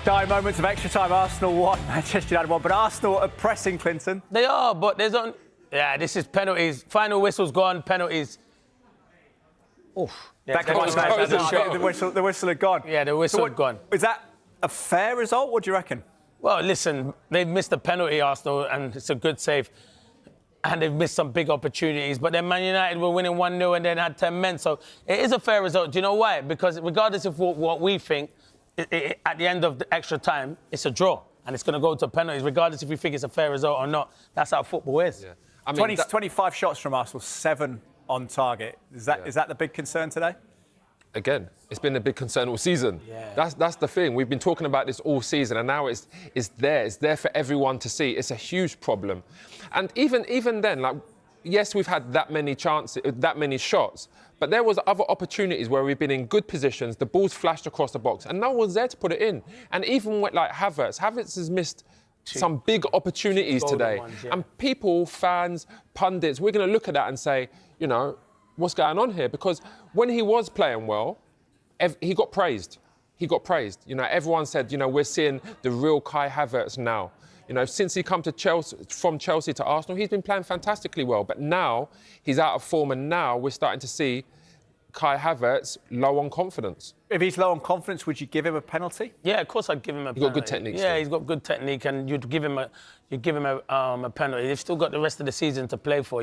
Dire moments of extra time. Arsenal 1, Manchester United 1. But Arsenal are pressing, Clinton. They are, but there's on. Yeah, this is penalties. Final whistle's gone. Penalties. Oof. Yeah, The whistle had gone. Yeah, the whistle had gone. Is that a fair result? What do you reckon? Well, listen, they've missed a penalty, Arsenal, and it's a good save. And they've missed some big opportunities. But then Man United were winning 1-0 and then had 10 men. So it is a fair result. Do you know why? Because regardless of what we think, at the end of the extra time, it's a draw. And it's going to go to penalties, regardless if we think it's a fair result or not. That's how football is. Yeah. I mean, 25 shots from Arsenal, 7 on target. Is that the big concern today? Again, it's been a big concern all season. Yeah. That's the thing. We've been talking about this all season, and now it's there. It's there for everyone to see. It's a huge problem. And even then, like, yes, we've had that many chances, that many shots, but there was other opportunities where we've been in good positions. The ball's flashed across the box, and no one's there to put it in. And even with, like, Havertz has missed some big opportunities today. Ones, yeah. And people, fans, pundits, we're going to look at that and say, you know, what's going on here? Because when he was playing well, he got praised. He got praised. You know, everyone said, you know, we're seeing the real Kai Havertz now. You know, since he come to Chelsea, from Chelsea to Arsenal, he's been playing fantastically well. But now he's out of form, and now we're starting to see Kai Havertz low on confidence. If he's low on confidence, would you give him a penalty? Yeah, of course I'd give him a penalty. He's got good technique. Yeah, he's got good technique, and you'd give him a penalty. They've still got the rest of the season to play for.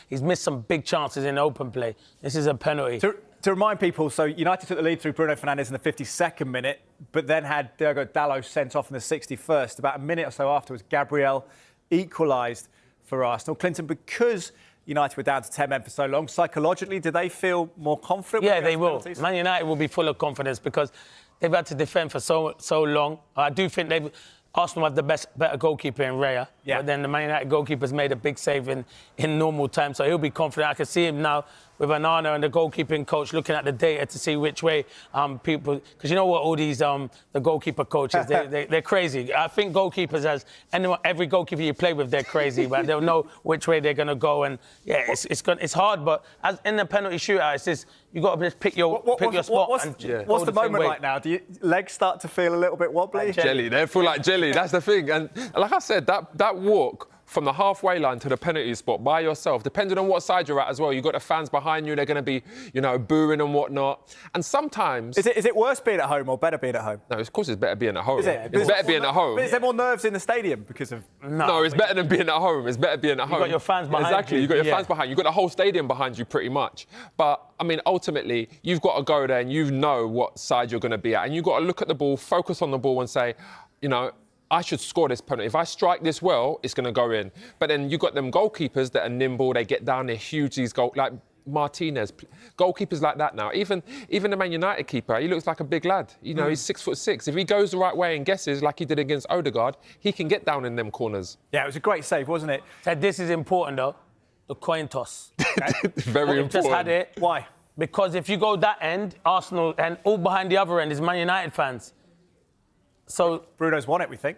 He's missed some big chances in open play. This is a penalty. To remind people, so United took the lead through Bruno Fernandes in the 52nd minute, but then had Diogo Dalot sent off in the 61st. About a minute or so afterwards, Gabriel equalised for Arsenal. Clinton, because United were down to 10 men for so long, psychologically, do they feel more confident? Yeah, they will. Man United will be full of confidence because they've had to defend for so long. I do think Arsenal have the better goalkeeper in Raya. Yeah. But then the Man United goalkeeper's made a big save in normal time, so he'll be confident. I can see him now with Anana and the goalkeeping coach looking at the data to see which way people... Because you know what, all these the goalkeeper coaches, they're crazy. I think goalkeepers, every goalkeeper you play with, they're crazy, but they'll know which way they're going to go. And, yeah, it's hard, but as in the penalty shootout, it's just... You've got to just pick your spot. What's the moment like now? Do your legs start to feel a little bit wobbly? Jelly. They feel like jelly. That's the thing. And like I said, that walk from the halfway line to the penalty spot by yourself, depending on what side you're at as well, you've got the fans behind you, they're going to be, you know, booing and whatnot. And sometimes... Is it worse being at home or better being at home? No, of course it's better being at home. Is it? It's better being at home. But is there more nerves in the stadium because of... No, it's better than being at home. It's better being at home. You've got your fans behind you. Exactly, you've got your fans behind you. You've got the whole stadium behind you pretty much. But, I mean, ultimately, you've got to go there and you know what side you're going to be at. And you've got to look at the ball, focus on the ball and say, you know, I should score this penalty. If I strike this well, it's going to go in. But then you've got them goalkeepers that are nimble, they get down, they're huge, these like Martinez. Goalkeepers like that now. Even the Man United keeper, he looks like a big lad. You know, he's 6'6". If he goes the right way and guesses like he did against Odegaard, he can get down in them corners. Yeah, it was a great save, wasn't it? Ted, this is important, though. The coin toss. Okay? Very important. Just had it. Why? Because if you go that end, Arsenal, and all behind the other end is Man United fans. So Bruno's won it, we think.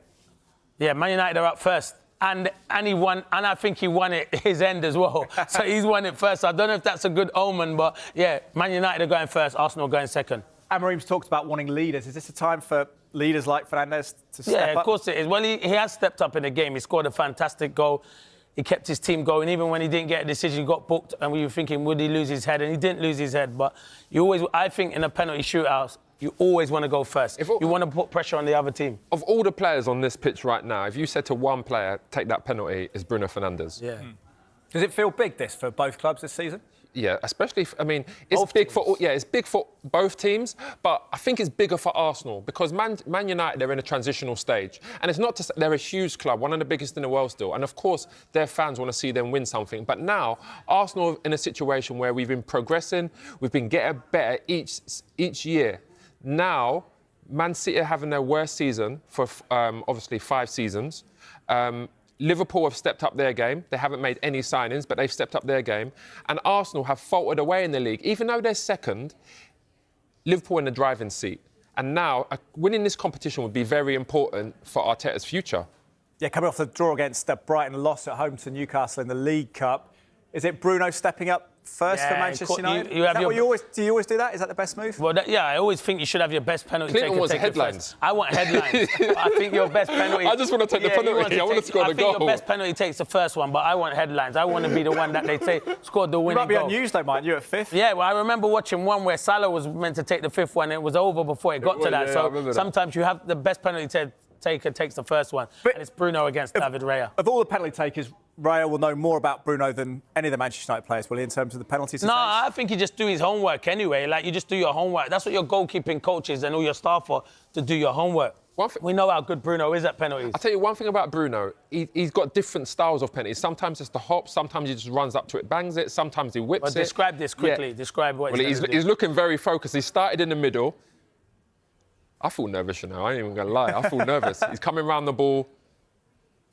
Yeah, Man United are up first. And he won, and I think he won it his end as well. So he's won it first. I don't know if that's a good omen, but yeah, Man United are going first, Arsenal going second. Amorim's talked about wanting leaders. Is this a time for leaders like Fernandes to step up? Yeah, of course it is. Well, he has stepped up in the game. He scored a fantastic goal. He kept his team going. Even when he didn't get a decision, he got booked, and we were thinking, would he lose his head? And he didn't lose his head. But I think in a penalty shootout, you always want to go first. You want to put pressure on the other team. Of all the players on this pitch right now, if you said to one player, take that penalty, it's Bruno Fernandes. Yeah. Does it feel big, this, for both clubs this season? Yeah, especially, I mean, it's big for both teams, but I think it's bigger for Arsenal because Man United, they're in a transitional stage. And it's not just, they're a huge club, one of the biggest in the world still. And of course, their fans want to see them win something. But now, Arsenal in a situation where we've been progressing, we've been getting better each year. Now, Man City are having their worst season for obviously 5 seasons. Liverpool have stepped up their game. They haven't made any signings, but they've stepped up their game. And Arsenal have faltered away in the league. Even though they're second, Liverpool in the driving seat. And now, winning this competition would be very important for Arteta's future. Yeah, coming off the draw against Brighton, loss at home to Newcastle in the League Cup. Is it Bruno stepping up first for Manchester United? You have do you always do that? Is that the best move? Well, I always think you should have your best penalty taker. Clinton wants headlines. I want headlines. I think your best penalty... I just want to take the penalty. I want to score the goal. I think your best penalty takes the first one, but I want headlines. I want to be the one that they say scored the winning goal. You might be unused, though, mate. You're at fifth. Yeah, well, I remember watching one where Salah was meant to take the fifth one, and it was over before it got to that. So sometimes you have the best penalty taker takes the first one, and it's Bruno against David Raya. Of all the penalty takers, Raya will know more about Bruno than any of the Manchester United players, will he, in terms of the penalties? No, I think you just do his homework anyway. Like, you just do your homework. That's what your goalkeeping coaches and all your staff are, to do your homework. We know how good Bruno is at penalties. I'll tell you one thing about Bruno. He's got different styles of penalties. Sometimes it's the hop, sometimes he just runs up to it, bangs it, sometimes he whips it. Describe this quickly. Yeah. Describe what he's looking very focused. He started in the middle. I feel nervous, you know. I ain't even going to lie. I feel nervous. He's coming round the ball,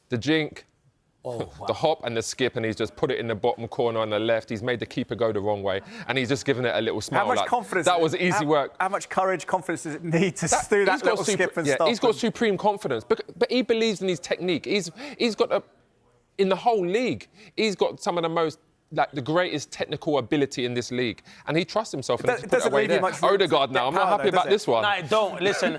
the jink, the hop and the skip, and he's just put it in the bottom corner on the left. He's made the keeper go the wrong way, and he's just given it a little smile. How much confidence? That was easy work. How much courage, confidence does it need to do that little skip and stop? He's got supreme confidence, but he believes in his technique. He's got in the whole league, he's got some of the most, like, the greatest technical ability in this league, and he trusts himself. And it doesn't leave you much room. Odegaard now. I'm not happy about this one. No, I don't. Listen,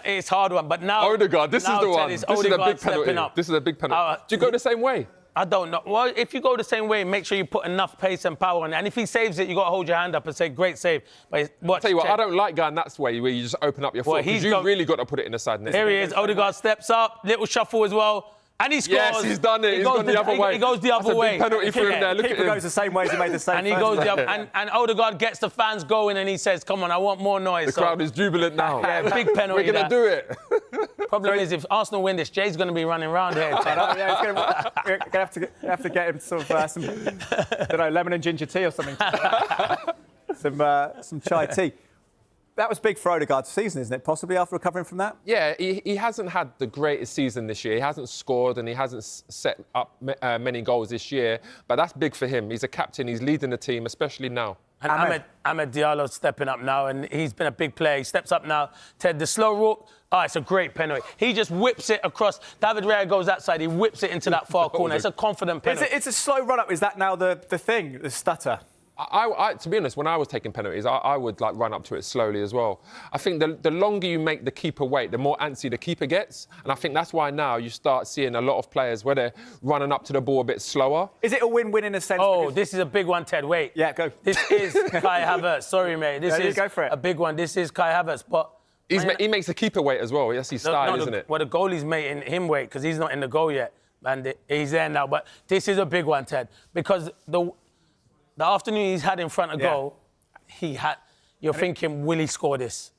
it's a hard one, but now Odegaard. This is the one. This is a big penalty. This is a big penalty. Do you go the same way? I don't know. Well, if you go the same way, make sure you put enough pace and power on it. And if he saves it, you got to hold your hand up and say, great save. But I'll tell you what, I don't like going that way, where you just open up your foot, because you've really got to put it in the side net. Here he is. Odegaard steps up, little shuffle as well. And he scores. Yes, he's done it. He's gone the other way. He goes the other way. That's a big penalty for him there. Look at him. Goes the same way as he made the same. And he goes the other. And Odegaard gets the fans going, and he says, "Come on, I want more noise." The crowd is jubilant now. Yeah, big penalty. We're going to do it. Problem is, if Arsenal win this, Jay's going to be running around here. We're going to have to get him some I don't know, lemon and ginger tea or something. some chai tea. That was big for Odegaard's season, isn't it? Possibly after recovering from that? Yeah, he hasn't had the greatest season this year. He hasn't scored and he hasn't set up many goals this year. But that's big for him. He's a captain. He's leading the team, especially now. And Ahmed Diallo's stepping up now, and he's been a big player. He steps up now. Ted, the slow walk, it's a great penalty. He just whips it across. David Raya goes outside. He whips it into that far corner. It's a confident penalty. It's a slow run-up. Is that now the thing, the stutter? To be honest, when I was taking penalties, I would like run up to it slowly as well. I think the longer you make the keeper wait, the more antsy the keeper gets. And I think that's why now you start seeing a lot of players where they're running up to the ball a bit slower. Is it a win-win in a sense? Oh, this is a big one, Ted. Wait. Yeah, go. This is Kai Havertz. Sorry, mate. This is go for it. A big one. This is Kai Havertz, but... He makes the keeper wait as well. That's his style, isn't it? Well, the goalie's making him wait because he's not in the goal yet. And he's there now. But this is a big one, Ted, because the afternoon he's had in front of goal, you're thinking, will he score this?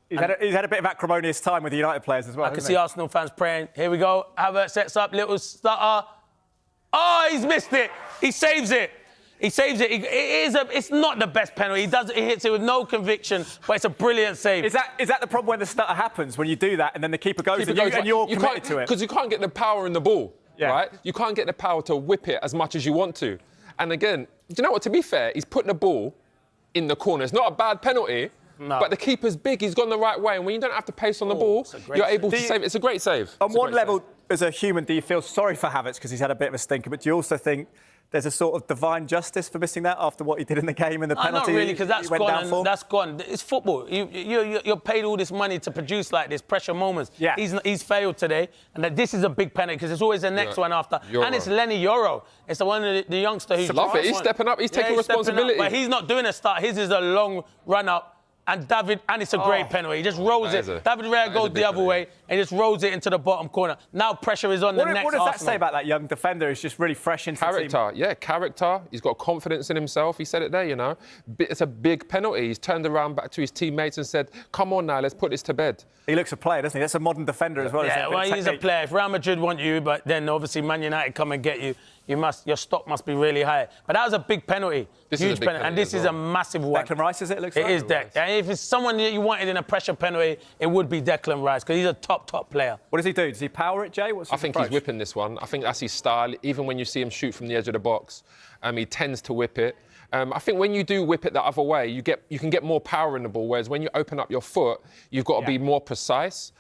He's had a bit of acrimonious time with the United players as well. I can see Arsenal fans praying. Here we go. Havertz sets up, little stutter. Oh, he's missed it. He saves it. He saves it. It's not the best penalty. He hits it with no conviction, but it's a brilliant save. Is that the problem when the stutter happens, when you do that and then the keeper goes and you're committed to it? Because you can't get the power in the ball, right? You can't get the power to whip it as much as you want to. And again, do you know what? To be fair, he's putting the ball in the corner. It's not a bad penalty, but the keeper's big. He's gone the right way. And when you don't have to pace on the ball, you're able to save it. It's a great save. On one level, as a human, do you feel sorry for Havertz because he's had a bit of a stinker? But do you also think there's a sort of divine justice for missing that after what he did in the game and the penalty? Not really, because that's gone. That's gone. It's football. You're paid all this money to produce like this pressure moments. Yeah. He's failed today, and this is a big penalty because there's always the next one after. Euro. And it's Lenny Euro. It's the one of the youngster who's. Love it. He's stepping up. He's taking responsibility. But he's not doing a start. His is a long run up. And it's a great penalty. He just rolls it. David Raya goes the other way and just rolls it into the bottom corner. Now pressure is on the next. What does that say about that young defender who's just really fresh into the team? Yeah, character. He's got confidence in himself. He said it there, you know. It's a big penalty. He's turned around back to his teteammates and said, come on now, let's put this to bed. He looks a player, doesn't he? That's a modern defender as well. Yeah, well, he's a player. If Real Madrid want you, but then obviously Man United come and get you, your stock must be really high. But that was a big penalty. Huge penalty. And this is a massive one. Declan Rice, is it? It is Declan. And if it's someone that you wanted in a pressure penalty, it would be Declan Rice, because he's a top player. What does he do? Does he power it, Jay? I think he's whipping this one. I think that's his style. Even when you see him shoot from the edge of the box, he tends to whip it. I think when you do whip it the other way, you can get more power in the ball. Whereas when you open up your foot, you've got to be more precise.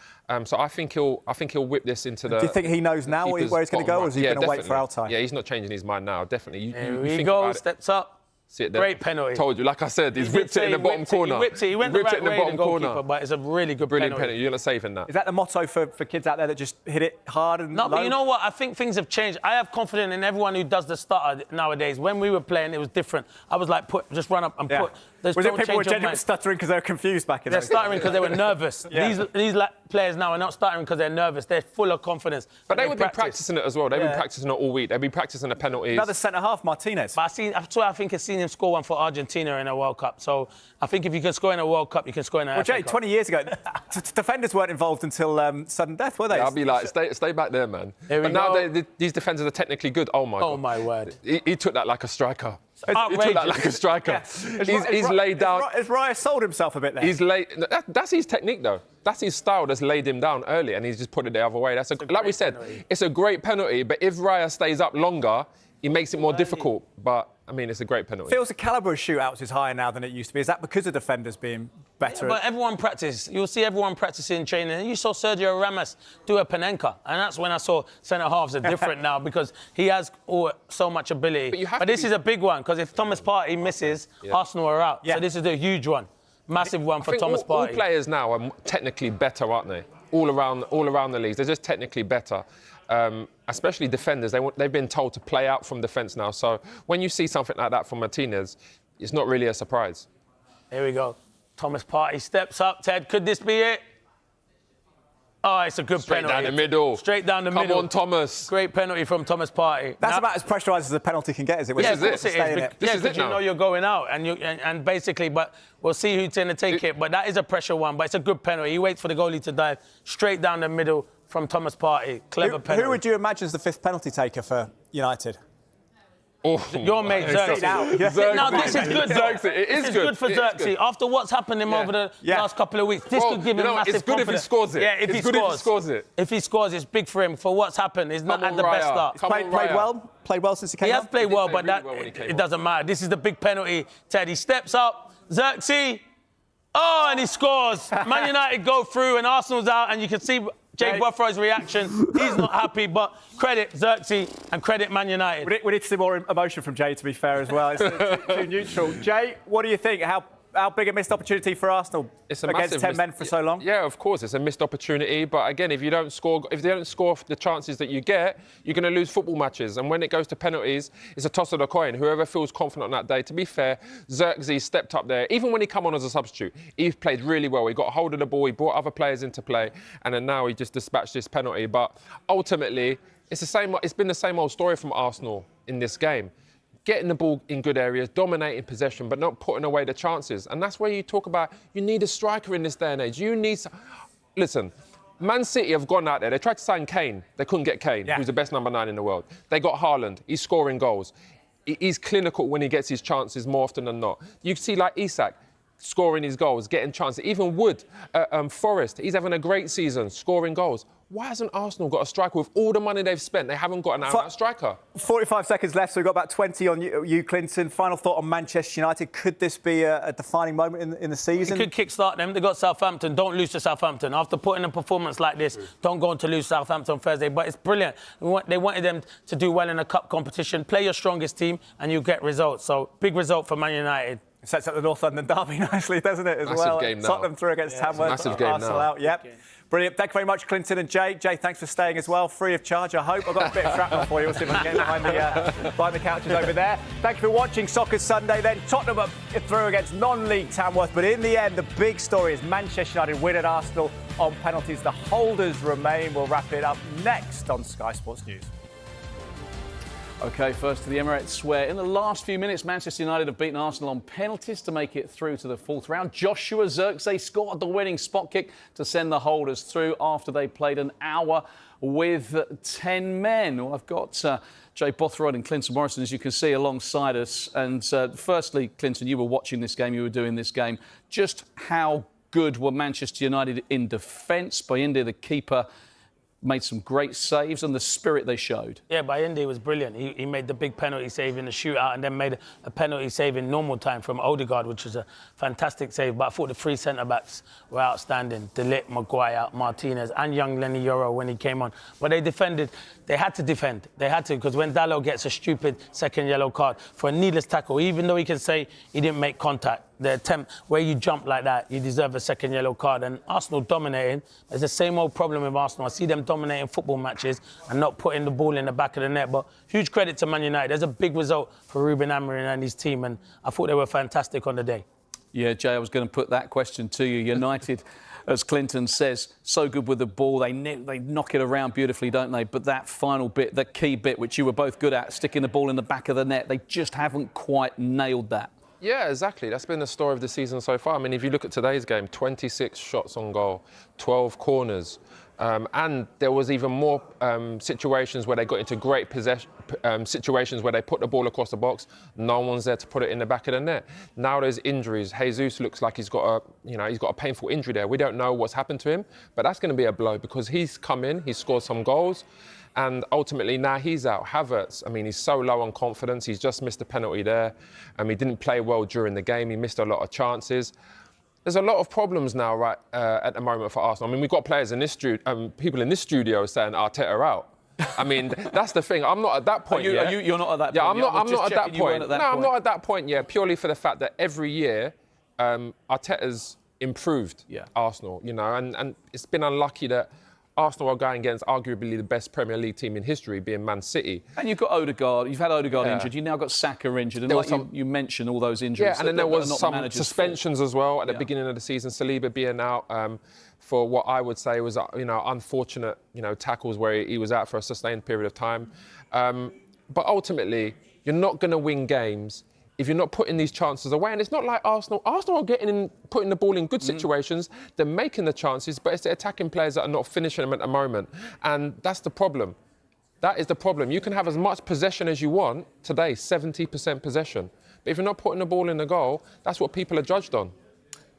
So I think he'll whip this into the. Do you think he knows now where he's going to go, or is he going to wait for our time? Yeah, he's not changing his mind now. Definitely. Here we go. Steps up. See it there? Great penalty. Told you, like I said, he's whipped it in the bottom corner. He whipped it. He went the right way in the goalkeeper, but it's a really good Brilliant penalty. You're not saving that. Is that the motto for kids out there that just hit it hard and No, low? but you know what? I think things have changed. I have confidence in everyone who does the stutter nowadays. When we were playing, it was different. I was like, just run up and put. Was it people were genuinely stuttering because they were confused back in They're those stuttering because they were nervous. Yeah. These players now are not stuttering because they're nervous. They're full of confidence. But they would be practicing it as well. They've been practicing it all week. They've been practicing the penalties. Another centre-half, Martinez. But I think I've seen him score one for Argentina in a World Cup. So I think if you can score in a World Cup, you can score in a Well, FA Jay, Cup. 20 years ago, defenders weren't involved until sudden death, were they? Yeah, I'll be like, stay back there, man. But now these defenders are technically good. Oh, my God. Oh, my word. He took that like a striker. Outrageous. He took that like a striker. Yeah. He's laid down. Has Raya sold himself a bit there? That's his technique, though. That's his style that's laid him down early, and he's just put it the other way. Like we said, it's a great penalty, but if Raya stays up longer, he makes it more difficult. But, I mean, it's a great penalty. Feels the calibre of shootouts is higher now than it used to be. Is that because of defenders being better? But everyone practice. You'll see everyone practicing training. And you saw Sergio Ramos do a Panenka. And that's when I saw centre-halves are different now because he has so much ability. But this is a big one because if Thomas Partey misses, Arsenal are out. So this is a huge one. Massive one for Thomas Partey. All players now are technically better, aren't they? All around the leagues. They're just technically better. Especially defenders. They've been told to play out from defence now. So when you see something like that from Martinez, it's not really a surprise. Here we go. Thomas Partey steps up. Ted, could this be it? Oh, it's a good penalty. Straight down the middle. Straight down the middle. Come on, Thomas. Great penalty from Thomas Partey. That's about as pressurised as a penalty can get, is it? Yeah, of course it is. This is it because you know you're going out and basically, but we'll see who's going to take it. But that is a pressure one, but it's a good penalty. He waits for the goalie to dive straight down the middle from Thomas Partey. Clever penalty. Who would you imagine is the fifth penalty taker for United? Oh, your mate Xerxes. No, this is good. Xerxes. It is good for Xerxes. After what's happened him over the last couple of weeks, this could give him massive it's good confidence. if he scores it. Yeah, if he scores it. If he scores, it's big for him. For what's happened, he's not had the best start. Played well since he came He on? has played well, but it doesn't matter. This is the big penalty. Ted, he steps up. Xerxes. Oh, and he scores. Man United go through and Arsenal's out, and you can see Jay Buffro's reaction. He's not happy, but credit Xerxes and credit Man United. We need to see more emotion from Jay, to be fair, as well. It's too neutral. Jay, what do you think? How big a missed opportunity for Arsenal against 10 men for so long? Yeah, of course, it's a missed opportunity. But again, if they don't score the chances that you get, you're going to lose football matches. And when it goes to penalties, it's a toss of the coin. Whoever feels confident on that day. To be fair, Xerxes stepped up there. Even when he came on as a substitute, he played really well. He got a hold of the ball, he brought other players into play, and then now he just dispatched this penalty. But ultimately, it's been the same old story from Arsenal in this game. Getting the ball in good areas, dominating possession, but not putting away the chances. And that's where you talk about you need a striker in this day and age. Listen, Man City have gone out there. They tried to sign Kane. They couldn't get Kane, who's the best number 9 in the world. They got Haaland. He's scoring goals. He's clinical when he gets his chances more often than not. You see, like Isak, scoring his goals, getting chances. Even Wood, Forest, he's having a great season, scoring goals. Why hasn't Arsenal got a striker with all the money they've spent? They haven't got an out striker. 45 seconds left, so we've got about 20 on you, Clinton. Final thought on Manchester United. Could this be a defining moment in the season? It could kickstart them. They got Southampton. Don't lose to Southampton. After putting a performance like this, don't go on to lose Southampton on Thursday. But it's brilliant. They wanted them to do well in a cup competition. Play your strongest team and you get results. So big result for Man United. It sets up the North London derby nicely, doesn't it, as well? Massive game now. Tottenham through against Tamworth. Massive game Arsenal now. out, yep. Brilliant. Thank you very much, Clinton and Jay. Jay, thanks for staying as well, free of charge, I hope. I've got a bit of shrapnel for you. We'll see if I can get behind the couches over there. Thank you for watching Soccer Sunday then. Tottenham are through against non-league Tamworth, but in the end, the big story is Manchester United win at Arsenal on penalties. The holders remain. We'll wrap it up next on Sky Sports News. OK, first to the Emirates, where in the last few minutes, Manchester United have beaten Arsenal on penalties to make it through to the fourth round. Joshua Zirkzee scored the winning spot kick to send the holders through after they played an hour with 10 men. Well, I've got Jay Bothroyd and Clinton Morrison, as you can see, alongside us. And firstly, Clinton, you were watching this game, you were doing this game. Just how good were Manchester United in defence? By India, the keeper made some great saves, and the spirit they showed. Yeah, Bayende was brilliant. He made the big penalty save in the shootout and then made a penalty save in normal time from Odegaard, which was a fantastic save. But I thought the three centre-backs were outstanding. De Ligt, Maguire, Martinez, and young Lenny Yoro when he came on. But they defended. They had to defend. They had to, because when Dalot gets a stupid second yellow card for a needless tackle, even though he can say he didn't make contact, the attempt where you jump like that, you deserve a second yellow card. And Arsenal dominating. There's the same old problem with Arsenal. I see them dominating football matches and not putting the ball in the back of the net. But huge credit to Man United. There's a big result for Ruben Amorim and his team, and I thought they were fantastic on the day. Yeah, Jay, I was going to put that question to you. United, as Clinton says, so good with the ball. They knock it around beautifully, don't they? But that final bit, the key bit, which you were both good at, sticking the ball in the back of the net, they just haven't quite nailed that. Yeah, exactly. That's been the story of the season so far. I mean, if you look at today's game, 26 shots on goal, 12 corners. And there was even more situations where they got into great situations where they put the ball across the box. No one's there to put it in the back of the net. Now there's injuries. Jesus looks like he's got a painful injury there. We don't know what's happened to him, but that's going to be a blow because he's come in, he's scored some goals. And ultimately now he's out. Havertz, I mean, he's so low on confidence. He's just missed a penalty there. He didn't play well during the game. He missed a lot of chances. There's a lot of problems now, right, at the moment for Arsenal. I mean, we've got players in this people in this studio saying Arteta out. I mean, that's the thing. I'm not at that point yet. You're not at that point. Yeah, I'm yet. not at that point. I'm not at that point yet. Purely for the fact that every year Arteta's improved Arsenal, you know, and it's been unlucky that Arsenal are going against arguably the best Premier League team in history, being Man City. And you've got Odegaard. You've had Odegaard injured. You've now got Saka injured. And like you mentioned, all those injuries. Yeah, and then there was some suspensions as well at the beginning of the season. Saliba being out for what I would say was, unfortunate, tackles where he was out for a sustained period of time. But ultimately, you're not going to win games if you're not putting these chances away. And it's not like Arsenal. Arsenal are putting the ball in good situations. They're making the chances, but it's the attacking players that are not finishing them at the moment. And that's the problem. That is the problem. You can have as much possession as you want today, 70% possession. But if you're not putting the ball in the goal, that's what people are judged on.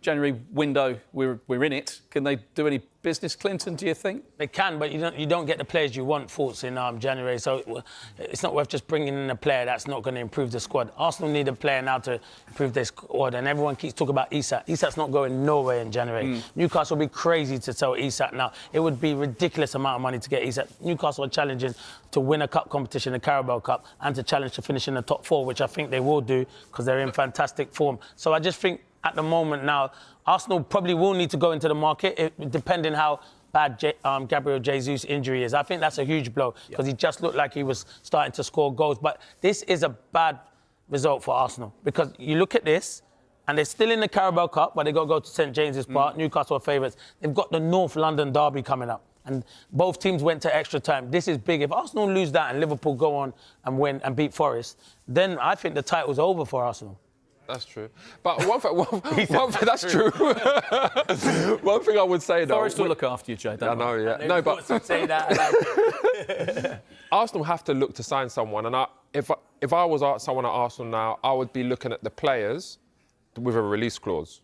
January window, we're in it. Can they do any business, Clinton, do you think? They can, but you don't get the players you want, Thoughts, in January. So it's not worth just bringing in a player that's not going to improve the squad. Arsenal need a player now to improve their squad, and everyone keeps talking about Isak. Isak's not going nowhere in January. Newcastle will be crazy to sell Isak now. It would be a ridiculous amount of money to get Isak. Newcastle are challenging to win a cup competition, the Carabao Cup, and to challenge to finish in the top 4, which I think they will do because they're in fantastic form. So I just think at the moment now, Arsenal probably will need to go into the market, depending how bad Gabriel Jesus' injury is. I think that's a huge blow because he just looked like he was starting to score goals. But this is a bad result for Arsenal because you look at this and they're still in the Carabao Cup, but they've got to go to St James's Park. Newcastle are favourites. They've got the North London derby coming up. And both teams went to extra time. This is big. If Arsenal lose that and Liverpool go on and win and beat Forest, then I think the title's over for Arsenal. That's true. But one thing, that's true. One thing I would say, though... Forest will look after you, Jay. I know, yeah. No, but... say that. Arsenal have to look to sign someone. And if I was someone at Arsenal now, I would be looking at the players with a release clause.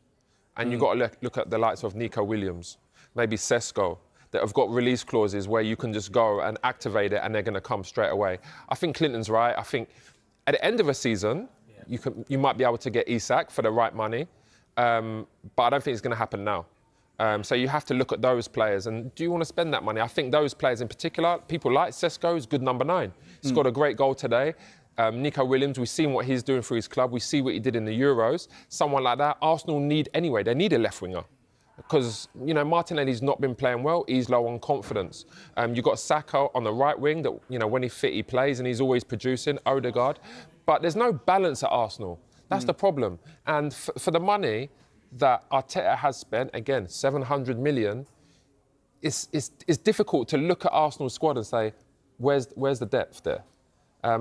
And you've got to look at the likes of Nico Williams, maybe Sesko, that have got release clauses where you can just go and activate it and they're going to come straight away. I think Clinton's right. I think at the end of a season... You might be able to get Isak for the right money, but I don't think it's going to happen now. So you have to look at those players and do you want to spend that money? I think those players in particular, people like Sesko is good number 9. He scored a great goal today. Nico Williams, we've seen what he's doing for his club. We see what he did in the Euros. Someone like that, Arsenal need anyway. They need a left winger. Because, Martinelli's not been playing well. He's low on confidence. You've got Saka on the right wing that, when he's fit, he plays and he's always producing. Odegaard. But there's no balance at Arsenal. That's the problem. And for the money that Arteta has spent, again, 700 million, it's difficult to look at Arsenal's squad and say, where's the depth there?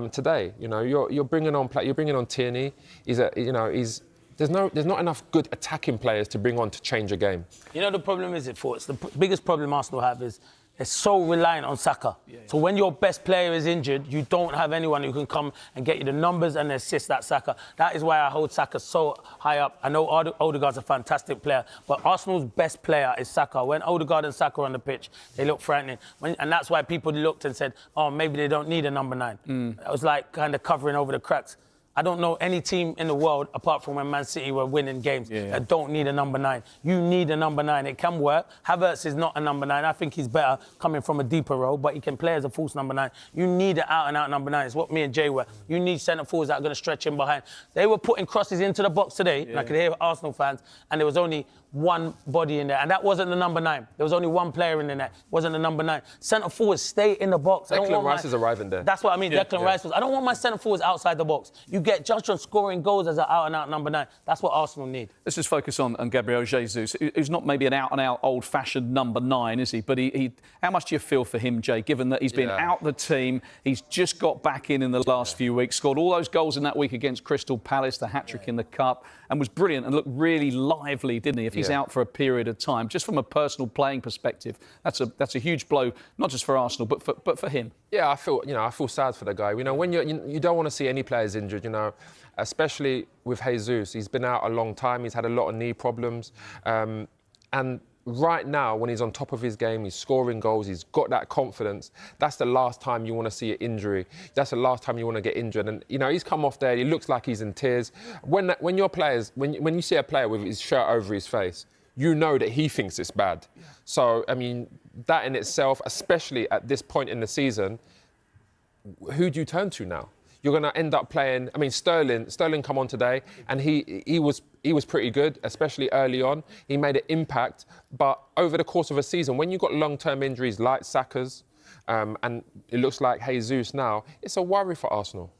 Today, you're bringing on Tierney. He's there's not enough good attacking players to bring on to change a game. You know the problem is, the biggest problem Arsenal have is they're so reliant on Saka. So when your best player is injured, you don't have anyone who can come and get you the numbers and assist that Saka. That is why I hold Saka so high up. I know Odegaard's a fantastic player, but Arsenal's best player is Saka. When Odegaard and Saka are on the pitch, they look frightening. And that's why people looked and said, oh, maybe they don't need a number 9. That was like kind of covering over the cracks. I don't know any team in the world, apart from when Man City were winning games, that don't need a number 9. You need a number 9. It can work. Havertz is not a number 9. I think he's better coming from a deeper role, but he can play as a false number 9. You need an out-and-out number 9. It's what me and Jay were. You need centre-forwards that are going to stretch in behind. They were putting crosses into the box today, and I could hear Arsenal fans, and there was only one body in there, and that wasn't the number 9. There was only one player in there. It wasn't the number 9. Centre-forwards stay in the box. Declan Rice is arriving there. That's what I mean. Declan Rice was. I don't want my centre-forwards outside the box. You get judged on scoring goals as an out-and-out number 9. That's what Arsenal need. Let's just focus on Gabriel Jesus, who's not maybe an out-and-out old-fashioned number 9, is he? But he how much do you feel for him, Jay, given that he's been out the team, he's just got back in the last few weeks, scored all those goals in that week against Crystal Palace, the hat-trick in the Cup, and was brilliant and looked really lively, didn't he? If he's out for a period of time, just from a personal playing perspective, that's a huge blow, not just for Arsenal, but for him. Yeah, I feel sad for the guy. You know, when you don't want to see any players injured, you know, especially with Jesus. He's been out a long time. He's had a lot of knee problems. And right now, when he's on top of his game, he's scoring goals, he's got that confidence. That's the last time you want to see an injury. That's the last time you want to get injured. And, you know, he's come off there. He looks like he's in tears. When you see a player with his shirt over his face, you know that he thinks it's bad. So, I mean, that in itself, especially at this point in the season, who do you turn to now? You're going to end up playing. I mean, Sterling come on today, and he was pretty good, especially early on. He made an impact, but over the course of a season, when you've got long-term injuries like Saka's, and it looks like Jesus now, it's a worry for Arsenal.